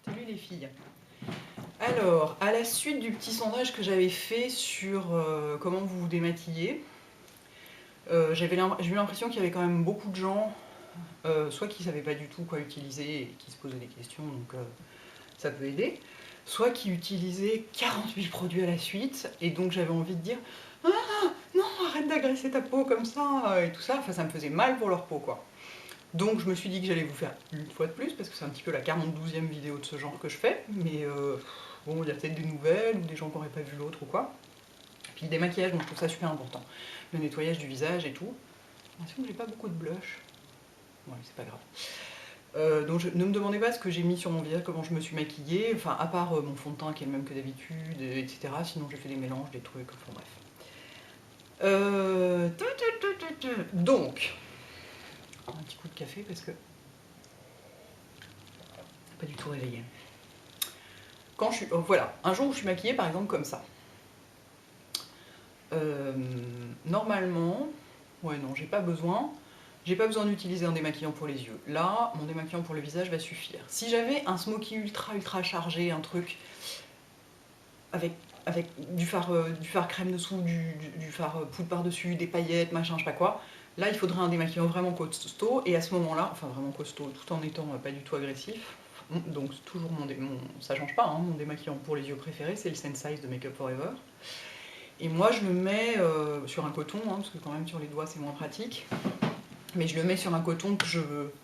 Salut les filles. Alors, à la suite du petit sondage que j'avais fait sur comment vous vous démaquillez, j'ai eu l'impression qu'il y avait quand même beaucoup de gens, soit qui ne savaient pas du tout quoi utiliser et qui se posaient des questions, donc ça peut aider, soit qui utilisaient 48 produits à la suite, et donc j'avais envie de dire « Ah non, arrête d'agresser ta peau comme ça » et tout ça, enfin ça me faisait mal pour leur peau quoi. Donc je me suis dit que j'allais vous faire une fois de plus, parce que c'est un petit peu la 42e vidéo de ce genre que je fais, mais bon, il y a peut-être des nouvelles, ou des gens qui n'auraient pas vu l'autre ou quoi. Puis le démaquillage, donc je trouve ça super important. Le nettoyage du visage et tout. J'ai l'impression que j'ai pas beaucoup de blush. Ouais, c'est pas grave. Donc ne me demandez pas ce que j'ai mis sur mon visage, comment je me suis maquillée, enfin à part mon fond de teint qui est le même que d'habitude, etc. Sinon j'ai fait des mélanges, des trucs, enfin bref. Donc, un petit coup de café parce que pas du tout réveillée. Quand je suis, voilà, un jour où je suis maquillée par exemple comme ça. Normalement, ouais non, j'ai pas besoin d'utiliser un démaquillant pour les yeux. Là, mon démaquillant pour le visage va suffire. Si j'avais un smoky ultra chargé, un truc avec du fard crème dessous, du fard poudre par-dessus, des paillettes, machin, je sais pas quoi, là il faudrait un démaquillant vraiment costaud, et à ce moment-là, enfin vraiment costaud, tout en étant pas du tout agressif. Donc toujours ça change pas, hein, mon démaquillant pour les yeux préféré, c'est le Sensize de Make Up For Ever. Et moi je le mets sur un coton, hein, parce que quand même sur les doigts c'est moins pratique. Mais je le mets sur un coton que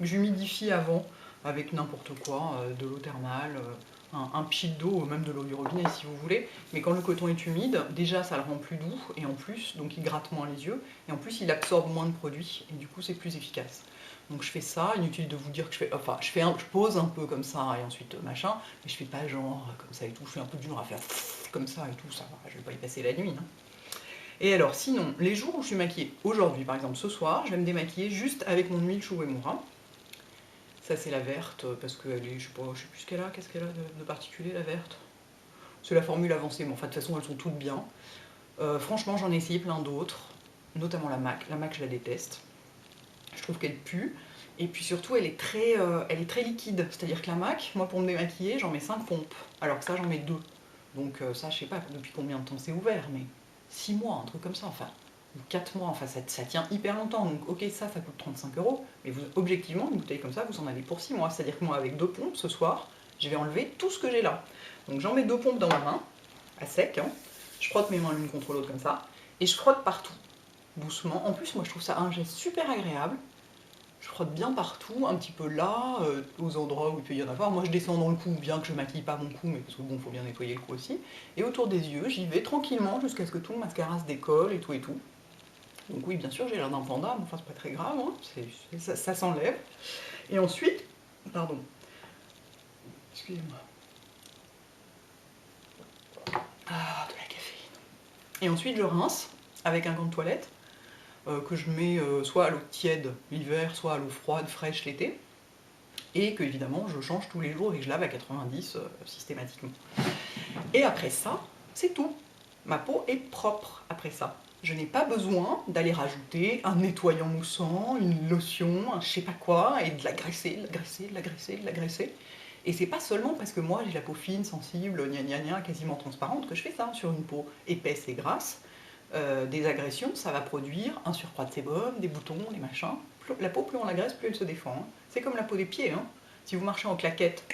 j'humidifie avant avec n'importe quoi, de l'eau thermale, un pchit d'eau, même de l'eau du robinet si vous voulez. Mais quand le coton est humide, déjà ça le rend plus doux, et en plus, donc il gratte moins les yeux, et en plus il absorbe moins de produits, et du coup c'est plus efficace. Donc je fais ça, inutile de vous dire que je fais, enfin je pose un peu comme ça, et ensuite machin, mais je fais pas genre comme ça et tout, je fais un peu du genre à faire comme ça et tout, ça va, je vais pas y passer la nuit. Hein. Et alors sinon, les jours où je suis maquillée, aujourd'hui par exemple ce soir, je vais me démaquiller juste avec mon huile Chou Uemura. Ça c'est la verte, parce que elle est, je sais plus ce qu'elle a, qu'est-ce qu'elle a de particulier la verte. C'est la formule avancée, mais enfin de toute façon elles sont toutes bien. Franchement j'en ai essayé plein d'autres, notamment la MAC. La MAC je la déteste. Je trouve qu'elle pue. Et puis surtout elle est très liquide. C'est-à-dire que la MAC, moi pour me démaquiller, j'en mets 5 pompes. Alors que ça j'en mets 2. Donc ça je sais pas depuis combien de temps c'est ouvert, mais 6 mois, un truc comme ça, enfin, ou 4 mois, enfin ça tient hyper longtemps, donc ok ça coûte 35 €, mais vous, objectivement, une bouteille comme ça, vous en avez pour 6 mois, c'est-à-dire que moi avec 2 pompes ce soir, je vais enlever tout ce que j'ai là. Donc j'en mets 2 pompes dans ma main, à sec, hein. Je frotte mes mains l'une contre l'autre comme ça, et je frotte partout, doucement. En plus moi je trouve ça un geste super agréable. Je frotte bien partout, un petit peu là, aux endroits où il peut y en avoir. Moi je descends dans le cou, bien que je maquille pas mon cou, mais parce que bon, faut bien nettoyer le cou aussi. Et autour des yeux, j'y vais tranquillement jusqu'à ce que tout le mascara se décolle et tout et tout. Donc oui, bien sûr, j'ai l'air d'un panda, mais enfin c'est pas très grave, hein. Ça s'enlève. Et ensuite, pardon, excusez-moi. Ah, de la caféine. Et ensuite je rince avec un gant de toilette, que je mets soit à l'eau tiède l'hiver, soit à l'eau froide, fraîche l'été. Et que évidemment je change tous les jours et que je lave à 90 systématiquement. Et après ça, c'est tout. Ma peau est propre après ça. Je n'ai pas besoin d'aller rajouter un nettoyant moussant, une lotion, un je sais pas quoi, et de la graisser, de la graisser, de la graisser, de la graisser. Et c'est pas seulement parce que moi j'ai la peau fine, sensible, gna gna gna, quasiment transparente, que je fais ça sur une peau épaisse et grasse. Des agressions, ça va produire un surcroît de sébum, des boutons, des machins. La peau, plus on la graisse, plus elle se défend. Hein. C'est comme la peau des pieds. Hein. Si vous marchez en claquette,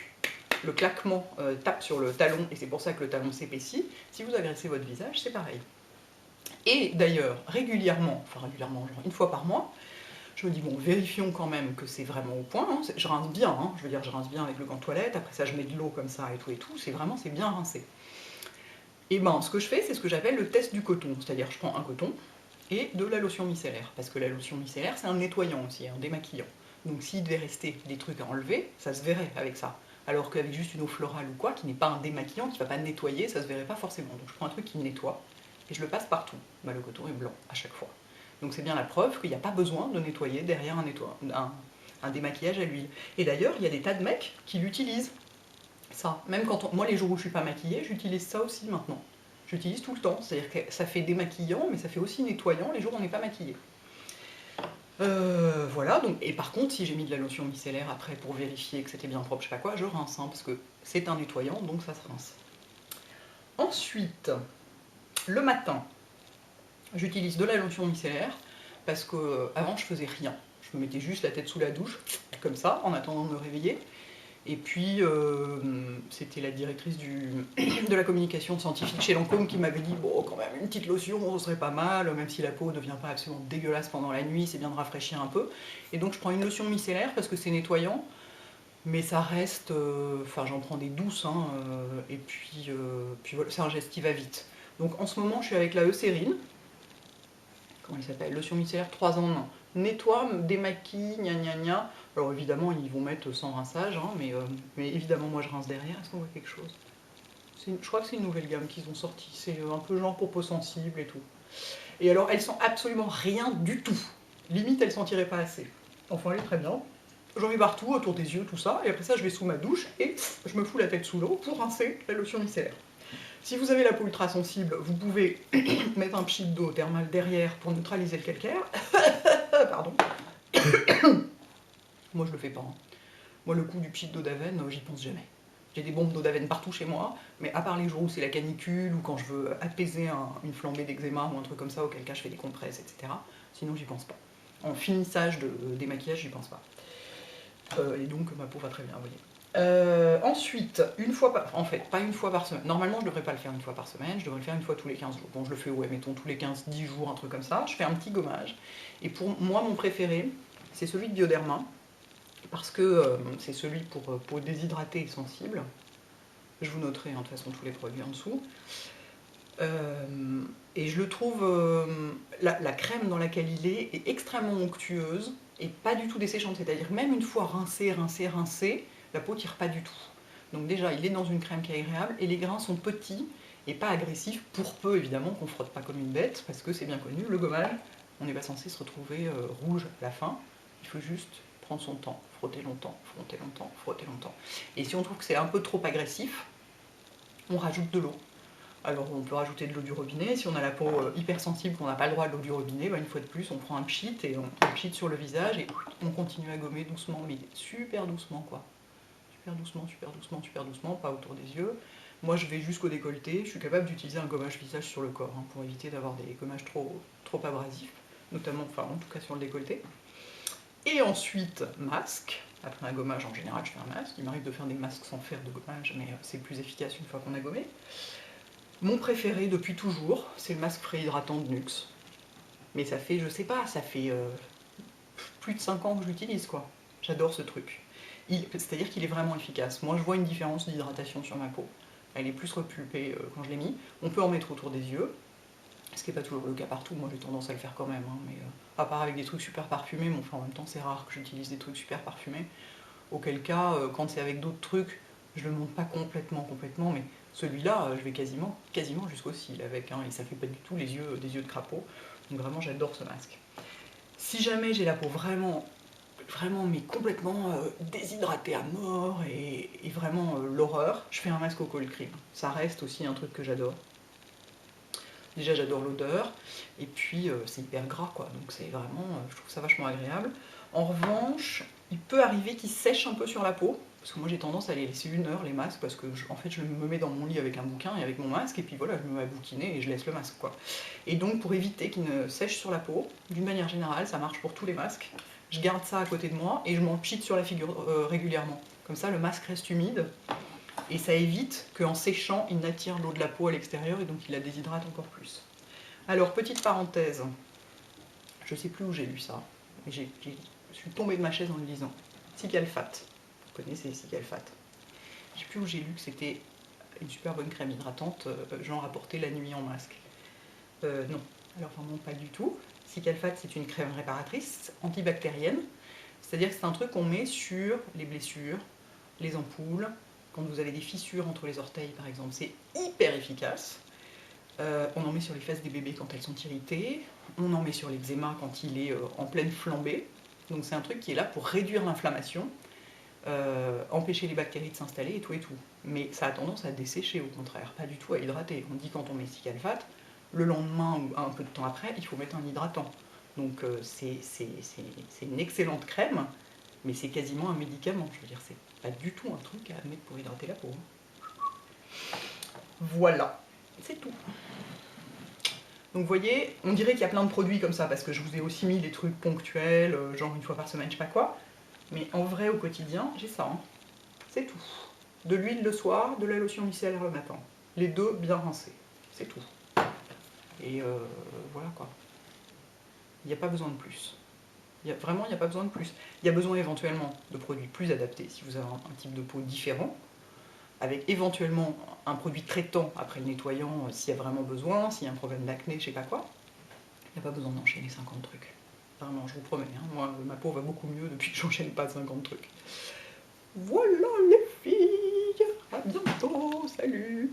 le claquement tape sur le talon, et c'est pour ça que le talon s'épaissit. Si vous agressez votre visage, c'est pareil. Et d'ailleurs, régulièrement, genre une fois par mois, je me dis, bon, vérifions quand même que c'est vraiment au point. Hein. Je rince bien, hein. Je veux dire, je rince bien avec le gant de toilette, après ça je mets de l'eau comme ça et tout, c'est bien rincé. Et ben, ce que je fais, c'est ce que j'appelle le test du coton, c'est-à-dire je prends un coton et de la lotion micellaire, parce que la lotion micellaire, c'est un nettoyant aussi, un démaquillant. Donc s'il devait rester des trucs à enlever, ça se verrait avec ça. Alors qu'avec juste une eau florale ou quoi, qui n'est pas un démaquillant, qui ne va pas nettoyer, ça se verrait pas forcément. Donc je prends un truc qui nettoie, et je le passe partout. Ben, le coton est blanc à chaque fois. Donc c'est bien la preuve qu'il n'y a pas besoin de nettoyer derrière un démaquillage à l'huile. Et d'ailleurs, il y a des tas de mecs qui l'utilisent. Ça, même quand moi les jours où je suis pas maquillée, j'utilise ça aussi maintenant. J'utilise tout le temps, c'est-à-dire que ça fait démaquillant, mais ça fait aussi nettoyant les jours où on n'est pas maquillé. Voilà. voilà, donc, et par contre, si j'ai mis de la lotion micellaire après pour vérifier que c'était bien propre, je sais pas quoi, je rince, hein, parce que c'est un nettoyant, donc ça se rince. Ensuite, le matin, j'utilise de la lotion micellaire, parce que avant je faisais rien. Je me mettais juste la tête sous la douche, comme ça, en attendant de me réveiller. Et puis, c'était la directrice de la communication scientifique chez Lancôme qui m'avait dit « Bon, quand même, une petite lotion, ce serait pas mal, même si la peau ne devient pas absolument dégueulasse pendant la nuit, c'est bien de rafraîchir un peu. » Et donc, je prends une lotion micellaire parce que c'est nettoyant, mais ça reste... Enfin, j'en prends des douces, hein, et puis voilà, c'est un geste qui va vite. Donc, en ce moment, je suis avec la Eucérine. Comment il s'appelle? Lotion micellaire 3 en 1. Nettoie, démaquille, gna gna gna. Alors évidemment, ils vont mettre sans rinçage, hein, mais évidemment, moi je rince derrière. Est-ce qu'on voit quelque chose? Je crois que c'est une nouvelle gamme qu'ils ont sortie. C'est un peu genre pour peau sensible et tout. Et alors, elles sent absolument rien du tout. Limite, elles sentiraient pas assez. Enfin, elle est très bien. J'en mets partout, autour des yeux, tout ça. Et après ça, je vais sous ma douche et je me fous la tête sous l'eau pour rincer la lotion micellaire. Si vous avez la peau ultra sensible, vous pouvez mettre un pchit d'eau thermale derrière pour neutraliser le calcaire. Pardon. Moi, je le fais pas. Hein. Moi, le coup du pchit d'eau d'Aven, j'y pense jamais. J'ai des bombes d'eau d'Aven partout chez moi, mais à part les jours où c'est la canicule ou quand je veux apaiser une flambée d'eczéma ou un truc comme ça, auquel cas je fais des compresses, etc. Sinon, j'y pense pas. En finissage de démaquillage, j'y pense pas. Et donc, ma peau va très bien, vous voyez. Ensuite, en fait, pas une fois par semaine. Normalement, je devrais pas le faire une fois par semaine, je devrais le faire une fois tous les 15 jours. Bon, je le fais, ouais, mettons tous les 15-10 jours, un truc comme ça. Je fais un petit gommage. Et pour moi, mon préféré, c'est celui de Bioderma, parce que c'est celui pour peau déshydratée et sensible. Je vous noterai, hein, de toute façon, tous les produits en dessous. Et je le trouve, la crème dans laquelle il est extrêmement onctueuse et pas du tout desséchante. C'est-à-dire, même une fois rincée, la peau tire pas du tout. Donc déjà, il est dans une crème qui est agréable et les grains sont petits et pas agressifs, pour peu évidemment qu'on frotte pas comme une bête, parce que c'est bien connu, le gommage, on n'est pas censé se retrouver rouge à la fin, il faut juste prendre son temps, frotter longtemps, frotter longtemps, frotter longtemps. Et si on trouve que c'est un peu trop agressif, on rajoute de l'eau. Alors on peut rajouter de l'eau du robinet, si on a la peau hypersensible, qu'on n'a pas le droit de l'eau du robinet, une fois de plus on prend un pchit et on pchit sur le visage et on continue à gommer doucement, mais super doucement quoi. Super doucement, super doucement, super doucement, pas autour des yeux. Moi je vais jusqu'au décolleté, je suis capable d'utiliser un gommage visage sur le corps, hein, pour éviter d'avoir des gommages trop abrasifs, notamment, enfin en tout cas sur le décolleté. Et ensuite, masque. Après un gommage, en général, je fais un masque. Il m'arrive de faire des masques sans faire de gommage, mais c'est plus efficace une fois qu'on a gommé. Mon préféré depuis toujours, c'est le masque frais hydratant de Nuxe. Mais ça fait, je sais pas, ça fait plus de 5 ans que je l'utilise, quoi. J'adore ce truc. C'est-à-dire qu'il est vraiment efficace. Moi, je vois une différence d'hydratation sur ma peau. Elle est plus repulpée quand je l'ai mis. On peut en mettre autour des yeux, ce qui n'est pas toujours le cas partout. Moi, j'ai tendance à le faire quand même, hein, mais à part avec des trucs super parfumés, mais enfin, en même temps, c'est rare que j'utilise des trucs super parfumés. Auquel cas, quand c'est avec d'autres trucs, je le monte pas complètement, mais celui-là, je vais quasiment jusqu'au cils avec, hein, et ça fait pas du tout des yeux de crapaud. Donc vraiment, j'adore ce masque. Si jamais j'ai la peau vraiment, mais complètement déshydratée à mort et vraiment l'horreur, je fais un masque au cold cream. Ça reste aussi un truc que j'adore. Déjà, j'adore l'odeur, et puis c'est hyper gras, quoi. Donc c'est vraiment, je trouve ça vachement agréable. En revanche, il peut arriver qu'il sèche un peu sur la peau, parce que moi j'ai tendance à les laisser 1 heure, les masques, parce que en fait je me mets dans mon lit avec un bouquin et avec mon masque, et puis voilà, je me mets à bouquiner et je laisse le masque, quoi. Et donc pour éviter qu'il ne sèche sur la peau, d'une manière générale, ça marche pour tous les masques, je garde ça à côté de moi et je m'en pchite sur la figure régulièrement. Comme ça, le masque reste humide, et ça évite qu'en séchant, il n'attire l'eau de la peau à l'extérieur, et donc il la déshydrate encore plus. Alors, petite parenthèse, je sais plus où j'ai lu ça, mais je suis tombée de ma chaise en le lisant. Cigalfate, vous connaissez Cigalfate. Je sais plus où j'ai lu que c'était une super bonne crème hydratante, genre à porter la nuit en masque. Non, alors vraiment pas du tout. Cigalfate, c'est une crème réparatrice, antibactérienne, c'est-à-dire que c'est un truc qu'on met sur les blessures, les ampoules, quand vous avez des fissures entre les orteils par exemple, c'est hyper efficace. On en met sur les fesses des bébés quand elles sont irritées, on en met sur l'eczéma quand il est en pleine flambée. Donc c'est un truc qui est là pour réduire l'inflammation, empêcher les bactéries de s'installer et tout et tout. Mais ça a tendance à dessécher au contraire, pas du tout à hydrater. On dit quand on met Cigalfate, le lendemain ou un peu de temps après, il faut mettre un hydratant. Donc c'est une excellente crème, mais c'est quasiment un médicament. Je veux dire, c'est pas du tout un truc à mettre pour hydrater la peau. Voilà, c'est tout. Donc vous voyez, on dirait qu'il y a plein de produits comme ça, parce que je vous ai aussi mis des trucs ponctuels, genre une fois par semaine, je sais pas quoi. Mais en vrai, au quotidien, j'ai ça. Hein. C'est tout. De l'huile le soir, de la lotion micellaire le matin. Les deux bien rincés. C'est tout. Et voilà quoi. Il n'y a pas besoin de plus. Vraiment, il n'y a pas besoin de plus. Il y a besoin éventuellement de produits plus adaptés si vous avez un type de peau différent, avec éventuellement un produit traitant après le nettoyant s'il y a vraiment besoin, s'il y a un problème d'acné, je sais pas quoi. Il n'y a pas besoin d'enchaîner 50 trucs. Vraiment, je vous promets. Hein. Moi, ma peau va beaucoup mieux depuis que j'enchaîne pas 50 trucs. Voilà les filles, à bientôt, salut.